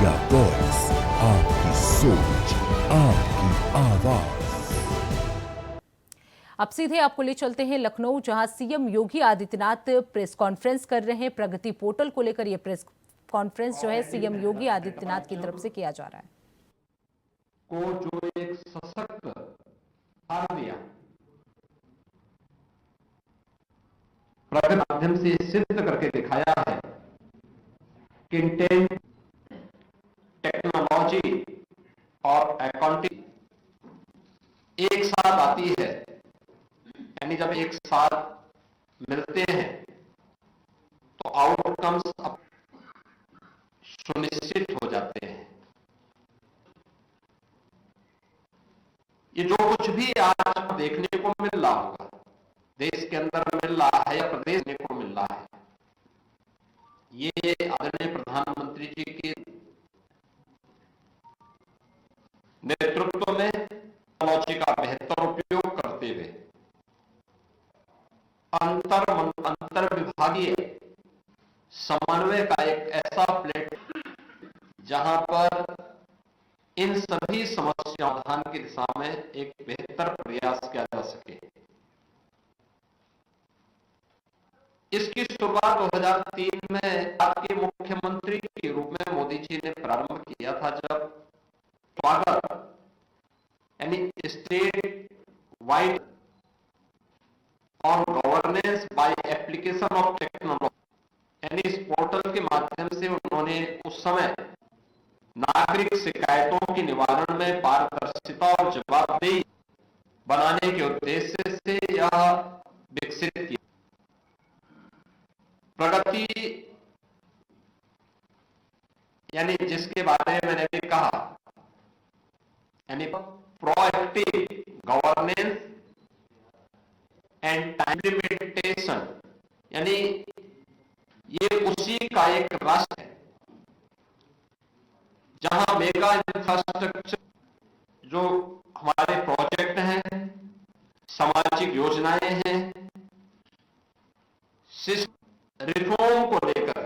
India voice, आपकी सोच, आपकी आवाज। अब सीधे आपको ले चलते हैं लखनऊ, जहां CM Yogi Adityanath press conference कर रहे हैं। प्रगति पोर्टल को लेकर यह प्रेस कॉन्फ्रेंस जो है सीएम योगी आदित्यनाथ की तरफ से किया जा रहा है। को जो एक सशक्त आधार दिया, प्रगति माध्यम से सिद्ध करके दिखाया है कि इंटेंट, टेक्नोलॉजी और अकाउंटिंग एक साथ आती है, यानी जब एक साथ मिलते हैं तो आउटकम्स सुनिश्चित हो जाते हैं। ये जो कुछ भी आज देखने को मिल रहा होगा, देश के अंदर मिल रहा है या प्रदेश में को मिल रहा है, ये आदरणीय प्रधानमंत्री जी के नेतृत्व में टेक्नोलॉजी का बेहतर उपयोग करते हुए अंतर विभागीय समन्वय का एक ऐसा प्लेटफॉर्म जहां पर इन सभी समस्या समाधान की दिशा में एक बेहतर प्रयास किया जा सके। इसकी शुरुआत 2003 में आपके मुख्यमंत्री के रूप में मोदी जी ने प्रारंभ किया था, जब स्वागत यानी state wide on governance by application of technology, यानी इस पोर्टल के माध्यम से उन्होंने उस समय नागरिक शिकायतों के निवारण में पारदर्शिता और जवाबदेही बनाने के उद्देश्य से यह विकसित किया। प्रगति यानी जिसके बारे में मैंने भी कहा, यानी proactive governance and time limitation, यानी ये उसी का एक राष्ट्र है जहां मेगा इंफ्रास्ट्रक्चर जो हमारे प्रोजेक्ट हैं, सामाजिक योजनाएं हैं, सिस्टम रिफॉर्म को लेकर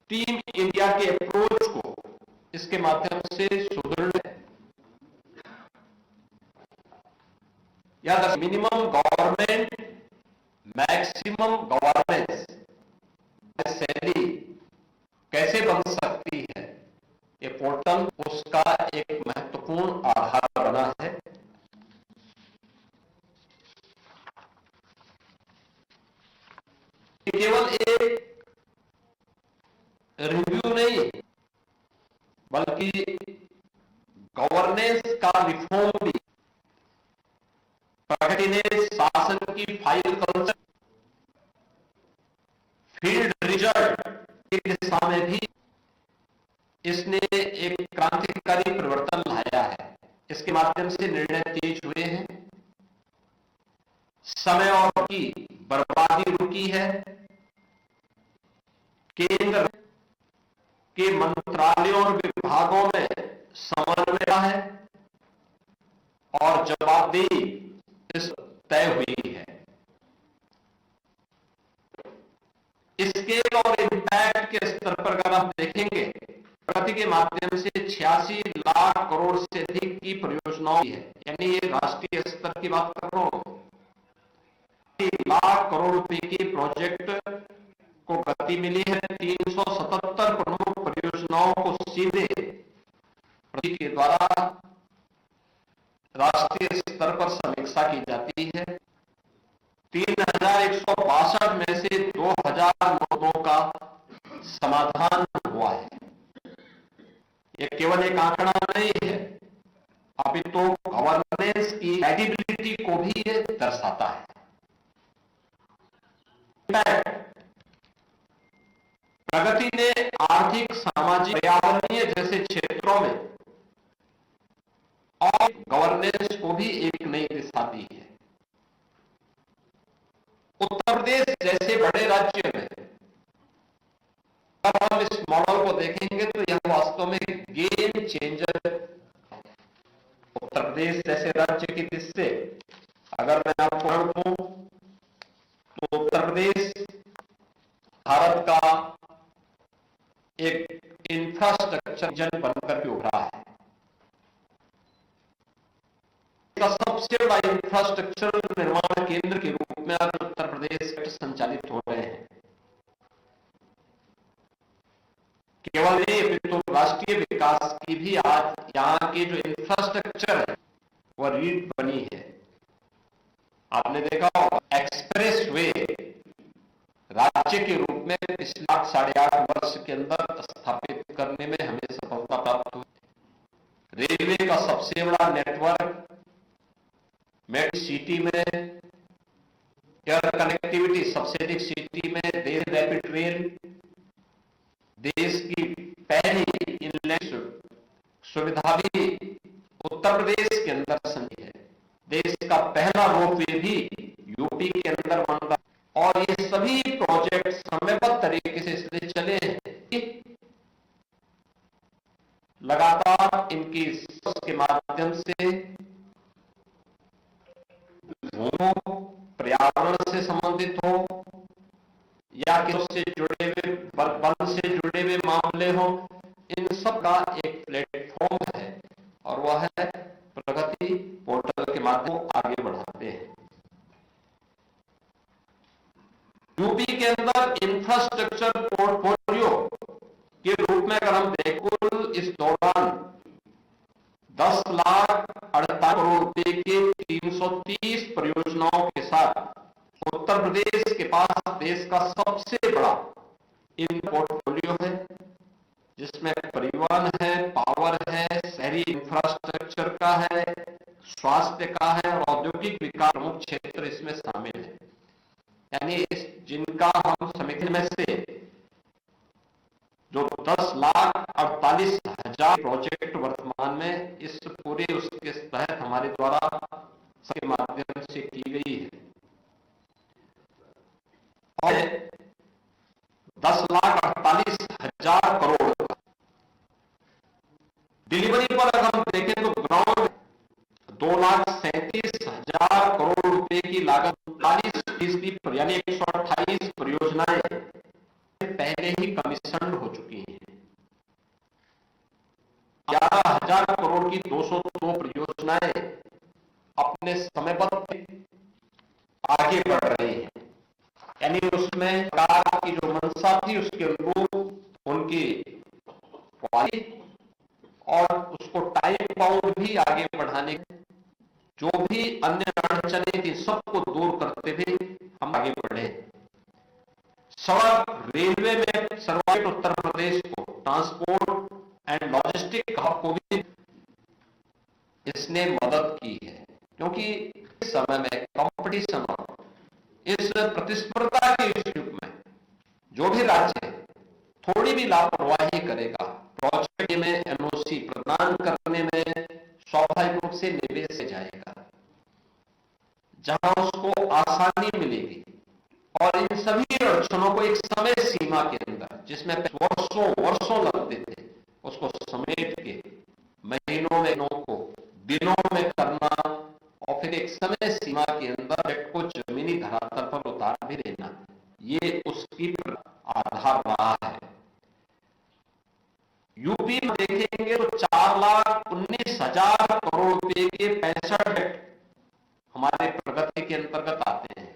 टीम इंडिया के अप्रोच को इसके माध्यम से सुदृढ़ है। या मिनिमम गवर्नमेंट मैक्सिमम गवर्नेंस शैली कैसे बन सकती है, ये पोर्टल उसका एक महत्वपूर्ण आधार बना है। केवल एक रिव्यू नहीं, बल्कि गवर्नेंस का रिफॉर्म भी प्रगति ने शासन की फाइल कल्चर, फील्ड रिजल्ट की दिशा में भी इसने एक क्रांतिकारी परिवर्तन लाया है। इसके माध्यम से निर्णय तेज हुए हैं, समय और की बर्बादी रुकी है, केंद्र के मंत्रालयों और विभागों में समन्वय है और जवाबदेही तय हुई है। स्केल और इम्पैक्ट के स्तर पर अगर आप देखेंगे, प्रगति के माध्यम से 86 लाख करोड़ से अधिक की परियोजनाओं की है, यानी ये राष्ट्रीय स्तर की बात कर रहा हूं। 1 लाख करोड़ रुपए की प्रोजेक्ट को गति मिली है। 377 प्रमुख परियोजनाओं को सीधे प्रगति के द्वारा राष्ट्रीय स्तर पर समीक्षा की जाती है। 3162 में से 2000 मुद्दों का समाधान हुआ है। यह केवल एक आंकड़ा नहीं है, अपितु गवर्नेंस की क्रेडिबिलिटी को भी ये दर्शाता है। प्रगति ने आर्थिक, सामाजिक, पर्यावरणीय जैसे क्षेत्रों में और गवर्नेंस को भी एक नई दिशा दी है। उत्तर प्रदेश जैसे बड़े राज्य में अगर हम इस मॉडल को देखेंगे तो यह वास्तव में गेम चेंजर। उत्तर प्रदेश जैसे राज्य की दृष्टि से अगर मैं आपको दूं तो उत्तर प्रदेश भारत का एक इंफ्रास्ट्रक्चर जन बनकर के उभरा है। इसका सबसे बड़ा इंफ्रास्ट्रक्चर निर्माण केंद्र के रूप में आज उत्तर प्रदेश संचालित हो रहे हैं। केवल नहीं, तो राष्ट्रीय विकास की भी आज यहाँ के जो इंफ्रास्ट्रक्चर है वह रीढ़ बनी है। आपने देखा होगा एक्सप्रेस वे राज्य के रूप में पिछले 8-8.5 वर्ष के अंदर स्थापित करने में हमें सफलता प्राप्त हुई। रेलवे का सबसे बड़ा नेटवर्क मेट्रो सिटी में, एयर कनेक्टिविटी सबसे अधिक सिटी में, देश रैपिड रेल, देश की पहली इनलैंड सुविधा भी उत्तर प्रदेश के अंदर संभव है। देश का पहला रोपवे भी यूपी के अंदर बन रहा है। और ये सभी प्रोजेक्ट समयबद्ध तरीके से इसलिए चले हैं, लगातार इनकी के माध्यम से हो, पर्यावरण से संबंधित हो या किसी से जुड़े हुए वन से जुड़े हुए मामले हो, इन सब का एक प्लेटफॉर्म है और वह है प्रगति पोर्टल के माध्यम से आगे बढ़ाते हैं। यूपी के अंदर इंफ्रास्ट्रक्चर पोर्टफोलियो के रूप में अगर हम देखें, कुल इस दौरान 10,48 करोड़ रुपए के 330 परियोजनाओं के साथ उत्तर प्रदेश के पास देश का सबसे बड़ा इन पोर्टफोलियो है, जिसमें परिवहन है, पावर है, शहरी इंफ्रास्ट्रक्चर का है, स्वास्थ्य का है और औद्योगिक विकास प्रमुख क्षेत्र इसमें शामिल है। यानी जिनका हम समीक्षा में से जो 10,48,000 प्रोजेक्ट वर्तमान में इस पूरे उसके तहत हमारे द्वारा के माध्यम से की गई है। और 10,48,000 करोड़ डिलीवरी पर अगर हम देखें तो ग्राउंड 2,37,000 करोड़ रुपए की लागत 40% यानी 128 परियोजनाएं पहले ही कमीशन हो चुकी हैं। 11,000 करोड़ की 202 परियोजनाएं अपने समयबद्ध आगे बढ़ रही हैं। यानी उसमें सरकार की जो मंशा थी उसके अनुरूप उनकी क्वालिटी और उसको टाइम बाउंड भी आगे बढ़ाने, जो भी अन्य अड़चनें थी सबको दूर करते हुए हम आगे बढ़े। सड़क रेलवे में सर्वाधिक उत्तर प्रदेश को ट्रांसपोर्ट एंड लॉजिस्टिक हब को भी इसने मदद की है, क्योंकि इस समय में कंपटीशन और इस प्रतिस्पर्धा के इस युग में जो भी राज्य थोड़ी भी लापरवाही करेगा प्रोजेक्ट में एनओसी प्रदान करने में स्वाभाविक रूप से निवेश से जाएगा, जहां उसको आसानी मिलेगी। और इन सभी अड़चनों को एक समय सीमा के अंदर, जिसमें वर्षों लगते थे, उसको समेट के महीनों में को दिनों में करना और फिर एक समय सीमा के अंदर प्रोजेक्ट को जमीनी धरातल पर उतार भी देना, ये उसकी आधार रहा है। यूपी में देखेंगे तो 4,19,000 करोड़ रुपए के 65 हमारे प्रगति के अंतर्गत आते हैं,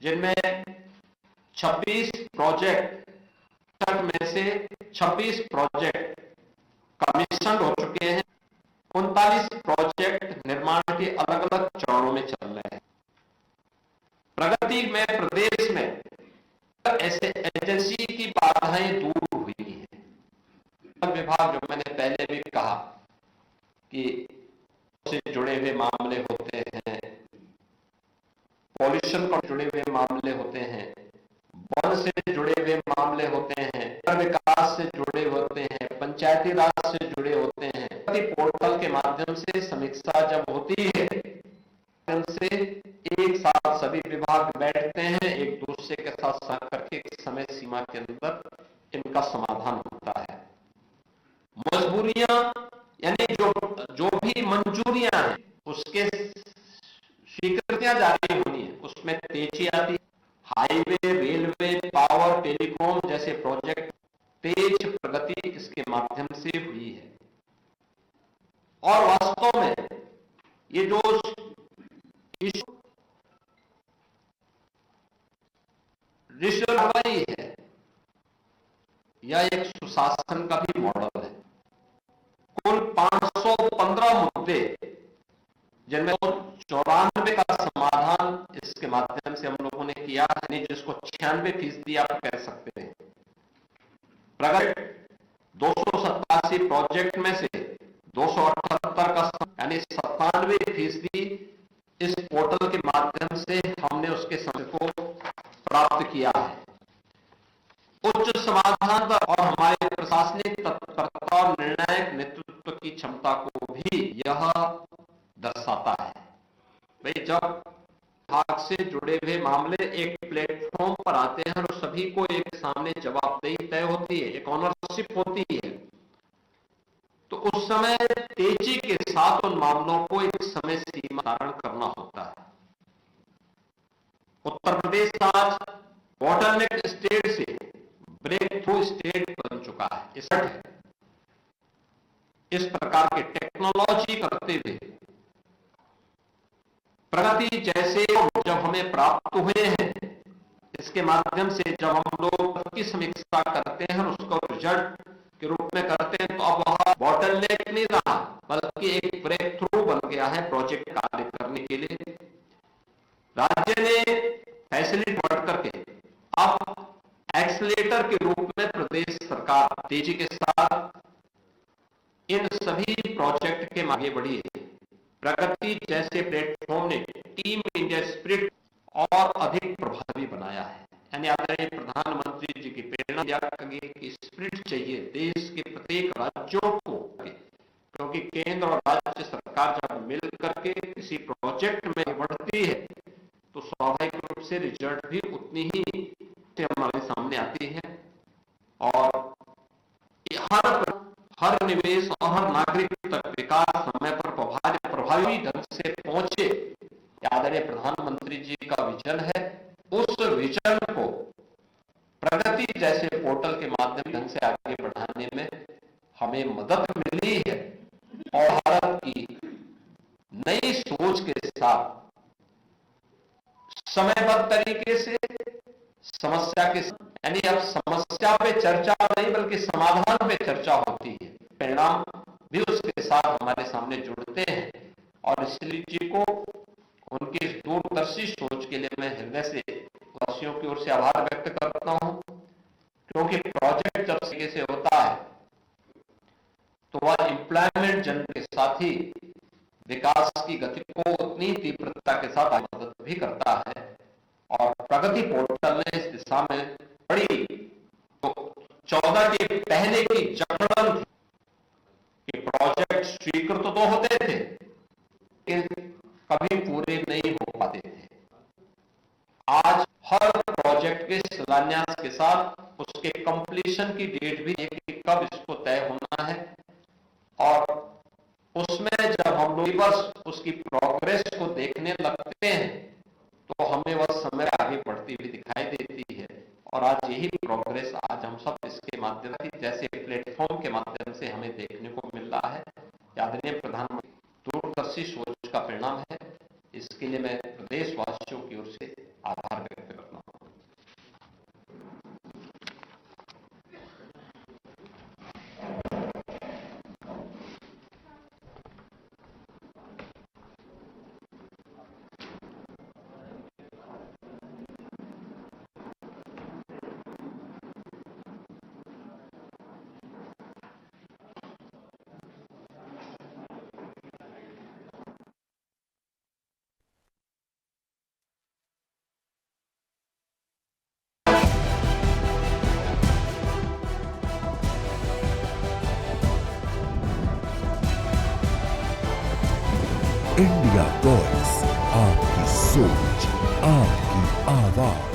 जिनमें 26 प्रोजेक्ट में से 26 प्रोजेक्ट कमीशन हो चुके हैं। 39 प्रोजेक्ट निर्माण के अलग अलग चरणों में चल रहे हैं। प्रगति में प्रदेश में ऐसे एजेंसी की बाधाएं दूर हुई हैं। विभाग जो मैंने पहले भी कहा कि से जुड़े हुए मामले होते हैं, पॉल्यूशन से जुड़े हुए मामले होते हैं, वन से जुड़े हुए मामले होते हैं, विकास से जुड़े होते हैं, पंचायती राज से जुड़े होते हैं। पोर्टल के माध्यम से समीक्षा जब होती है, से एक साथ सभी विभाग बैठते हैं, एक दूसरे के साथ साथ करके एक समय सीमा के अंदर इनका समाधान होता है। मजबूरियां यानी जो भी मंजूरियां हैं उसके स्वीकृतियां जारी होनी है, उसमें तेजी आती है। हाईवे, रेलवे, पावर, टेलीकॉम जैसे प्रोजेक्ट तेज प्रगति इसके माध्यम से हुई है। और वास्तव में ये जो रिश्वतवाही है, यह एक सुशासन का भी मॉडल है। कुल 515 मुद्दे, जिनमें 94 का समाधान इसके माध्यम से हम लोगों ने किया है, जिसको 96% आप कह सकते हैं। प्रगति 287 प्रोजेक्ट में से 278 का यानी 97% इस पोर्टल के माध्यम से हमने उसके समय को प्राप्त किया है। उच्च समाधान दर और हमारे प्रशासनिक तत्परता और निर्णायक नेतृत्व की क्षमता को भी यह दर्शाता है। भाई, जब भाग से जुड़े हुए मामले एक प्लेटफॉर्म पर आते हैं और सभी को एक सामने जवाबदेही तय होती है, एक ऑनरशिप होती है, तो उस समय तेजी के साथ उन मामलों को एक समय सीमा धारण करना होता है। उत्तर प्रदेश आज बॉटलनेक स्टेट से ब्रेक थ्रू स्टेट बन चुका है। इस प्रकार के टेक्नोलॉजी करते हुए प्रगति जैसे जब हमें प्राप्त हुए हैं, इसके माध्यम से जब हम लोग की समीक्षा करते हैं और उसको रिजल्ट के रूप में करते हैं, तो अब वह बॉटलनेक नहीं रहा, बल्कि एक ब्रेक थ्रू बन गया है प्रोजेक्ट कार्य करने के लिए। राज्य ने फैसिलिटी बढ़ करके अब एक्सीलेटर के रूप में प्रदेश सरकार तेजी के साथ इन सभी प्रोजेक्ट के आगे बढ़ी है। प्रगति जैसे प्लेटफॉर्म ने टीम इंडिया स्पिरिट और अधिक प्रभावी बनाया है। यानी आदरणीय प्रधानमंत्री जी की प्रेरणा की स्पिरिट चाहिए देश के प्रत्येक राज्यों को, क्योंकि केंद्र और राज्य सरकार जब मिल करके किसी प्रोजेक्ट में बढ़ती है तो स्वाभाविक रूप से रिजल्ट भी उतनी ही हमारे सामने आती है। और हर निवेश और हर नागरिक तक विकास समय पर प्रभावी ढंग से पहुंचे, आदरणीय प्रधानमंत्री जी का विजन है। उस विजन को प्रगति जैसे पोर्टल के माध्यम ढंग से आगे बढ़ाने में हमें मदद मिली है। और भारत की नई सोच के साथ समयबद्ध तरीके से समस्या के, यानी अब समस्या पे चर्चा नहीं बल्कि समाधान पे चर्चा होती है, परिणाम भी उसके साथ हमारे सामने जुड़ते हैं। और इसलिए जी को उनकी इस दूरदर्शी सोच के लिए मैं हृदय से वासियों की ओर से आभार व्यक्त करता हूं, क्योंकि प्रोजेक्ट जब तरीके से होता है तो वह एम्प्लॉयमेंट जन के साथ ही विकास की गति को उतनी तीव्रता के साथ मदद भी करता है। और प्रगति पोर्टल ने इस दिशा में बड़ी, तो 14 के पहले की जकड़न थी कि प्रोजेक्ट स्वीकृत तो होते थे लेकिन कभी पूरे नहीं हो पाते थे। आज हर प्रोजेक्ट के शिलान्यास के साथ उसके कंप्लीशन की डेट भी है कि कब इसको तय होना है, और उसमें जब हम लोग बस उसकी प्रोग्रेस को देखने लगते हैं तो हमें वह समय आगे बढ़ती हुई दिखाई देती है। और आज यही प्रोग्रेस आज हम सब इसके माध्यम से जैसे प्लेटफॉर्म के माध्यम से हमें देखने को मिल रहा है। आदरणीय प्रधानमंत्री दूरदर्शी सोच का परिणाम है। इसके लिए मैं प्रदेशवासियों की ओर से आभार व्यक्त करता हूं। इंडिया वॉइस, आपकी सोच, आपकी आवाज।